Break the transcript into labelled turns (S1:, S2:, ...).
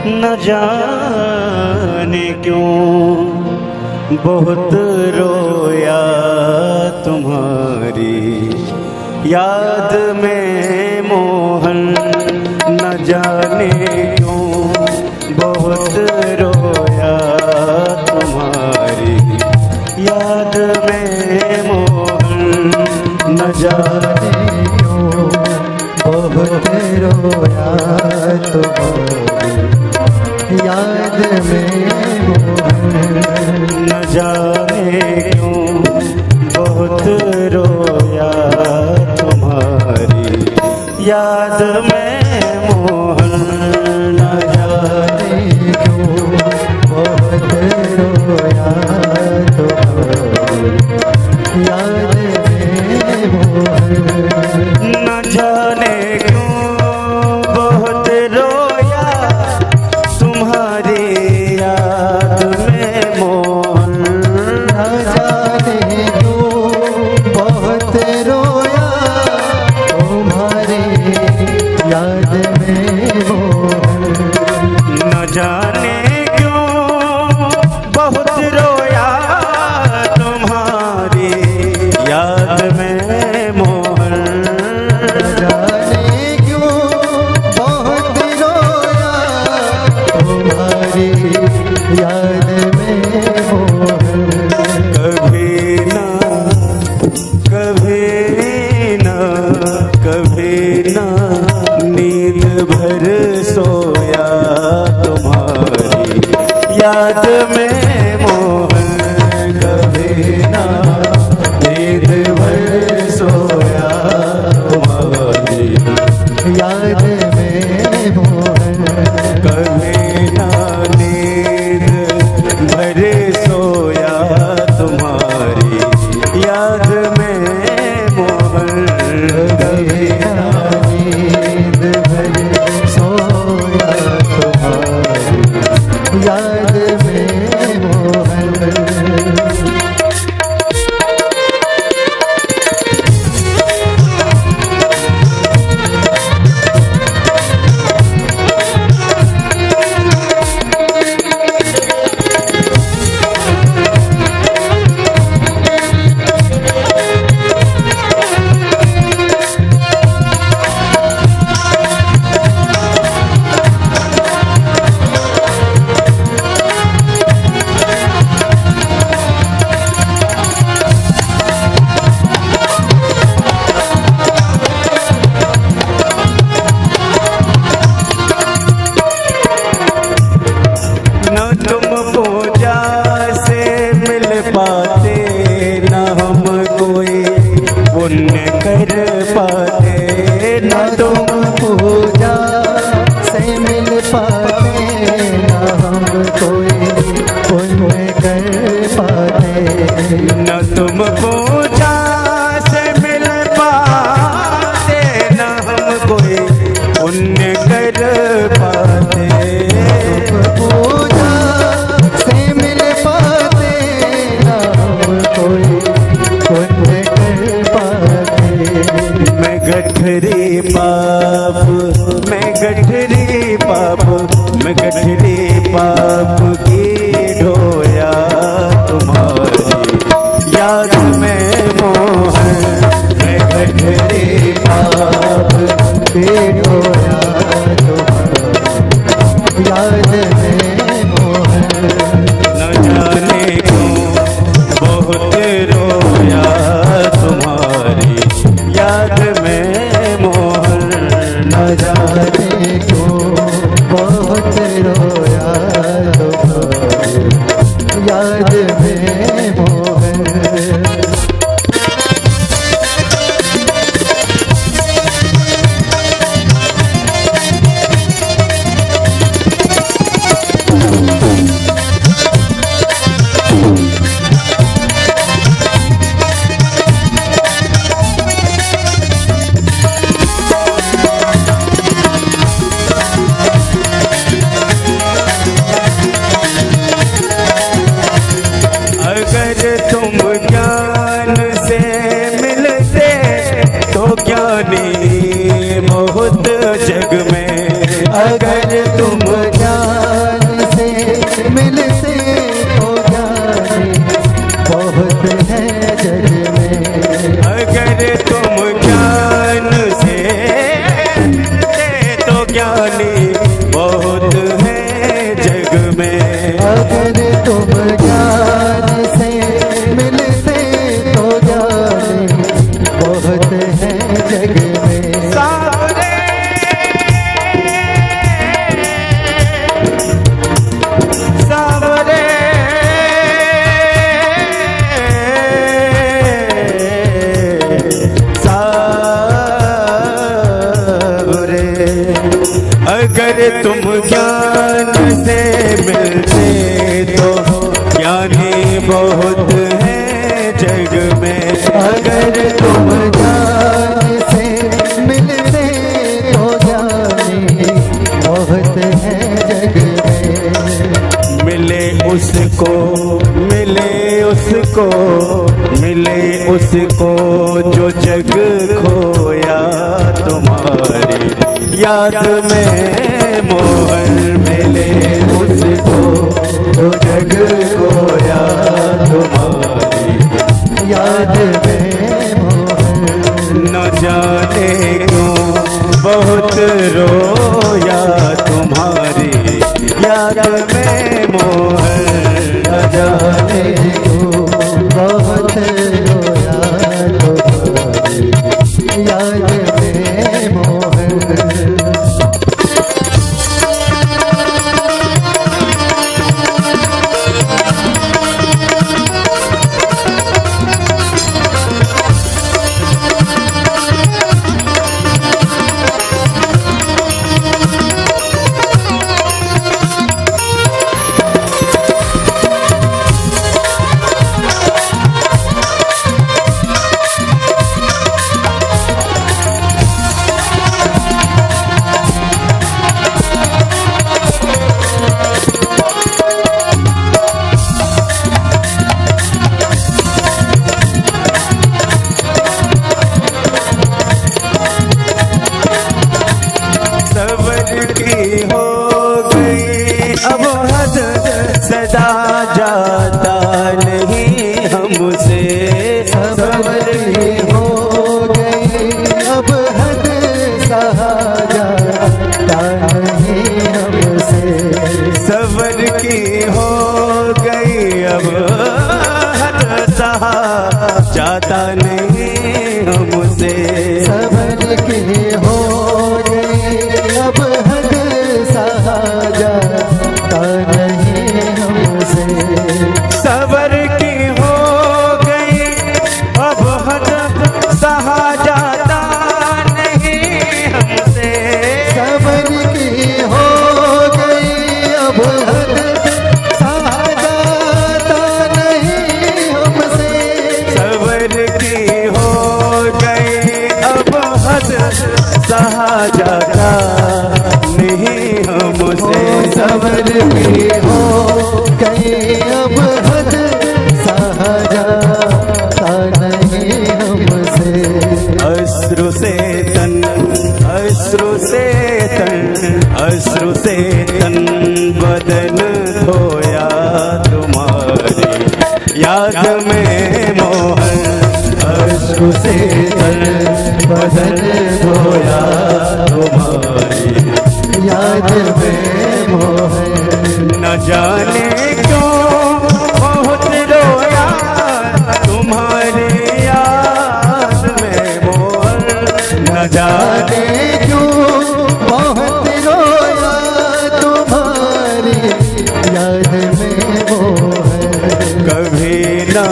S1: न जाने क्यों बहुत रोया तुम्हारी याद में मोहन। न जाने क्यों बहुत रोया तुम्हारी याद में मोहन। न जाने क्यों बहुत रोया तुम्हारी याद में मोहन। न जाने क्यों बहुत रोया तुम्हारी याद में मोहन। न जाने क्यों बहुत रोया तुम्हारी याद में मोहन। न जाने क्यों बहुत रोया तुम्हारी याद में मोहन। न जाने क्यों बहुत रोया तुम्हारी याद में मोहन। न जाने क्यों बहुत रोया तुम्हारी याद में मोहन। न जाने क्यों बहुत रोया तुम्हारी याद में मोहन। कभी ना कभी ना कभी ना नींद भर सोया तुम्हारी याद में मोहन। कभी ना नींद भर सोया तुम्हारी याद में मोहन। कभी ना नींद भर सोया तुम्हारी याद में मोहन। कभी ना नींद भर सोया तुम्हारी याद में मोहन। पाते न हम कोई पुण्य कर पाते। न तुम पूजा से मिल पाते न हम कोई पुण्य कर पाते। न तुम पूजा से मिल पाते न हम कोई पुण्य कर पाते। पूजा से मिल पाते कोई पुण्य कर पाते। मैं गठरी पाप मैं गठरी पाप मैं गठरी पाप की ढोया तुम्हारी याद में मोहन। मैं गठरी पाप की ढोया तुम्हारी याद में मोहन। न जाने क्यों बहुत रोया तुम्हारी याद में मोहन। न जाने क्यों बहुत रोया तुम्हारी याद में मोहन। अगर तुम तुम ज्ञान से मिलते तो ज्ञानी बहुत है जग में।
S2: अगर तुम ज्ञान से मिलते तो ज्ञानी बहुत है जग में।
S1: मिले उसको जो जग खोया तुम्हारी याद में मोहन। मिले उसको जो जग खोया तुम्हारी
S2: याद में मोहन।
S1: न जाने क्यों बहुत रोया तुम्हारी याद में मोहन।
S2: न जाने क्यों बहुत रोया तुम्हारी याद में मोहन।
S1: सदा जाता नहीं हमसे।
S2: सबर हो गई अब हद सहा जाता नहीं हमसे।
S1: सबर की हो गई अब हद सहा जाता नहीं हमसे।
S2: सबर की हो गई अब हद सहा जाता नहीं हमसे।
S1: सबर की हो गई अब हद सहा जाता नहीं हमसे।
S2: सबर की हो गई अब हद सहा जाता नहीं हमसे।
S1: सबर की हो गई अब हद सहा जाता नहीं हमसे।
S2: सबर की हो गई अब हद सहा जाता नहीं हमसे।
S1: अश्रु से तन बदन धोया तुम्हारी याद में मोहन। अश्रु से तन बदन धोया तुम्हारी
S2: याद में मोहन।
S1: न जाने क्यों बहुत रोया तुम्हारी याद में मोहन। न जाने
S2: क्यों बहुत रोया तुम्हारी याद में मोहन।
S1: कभी ना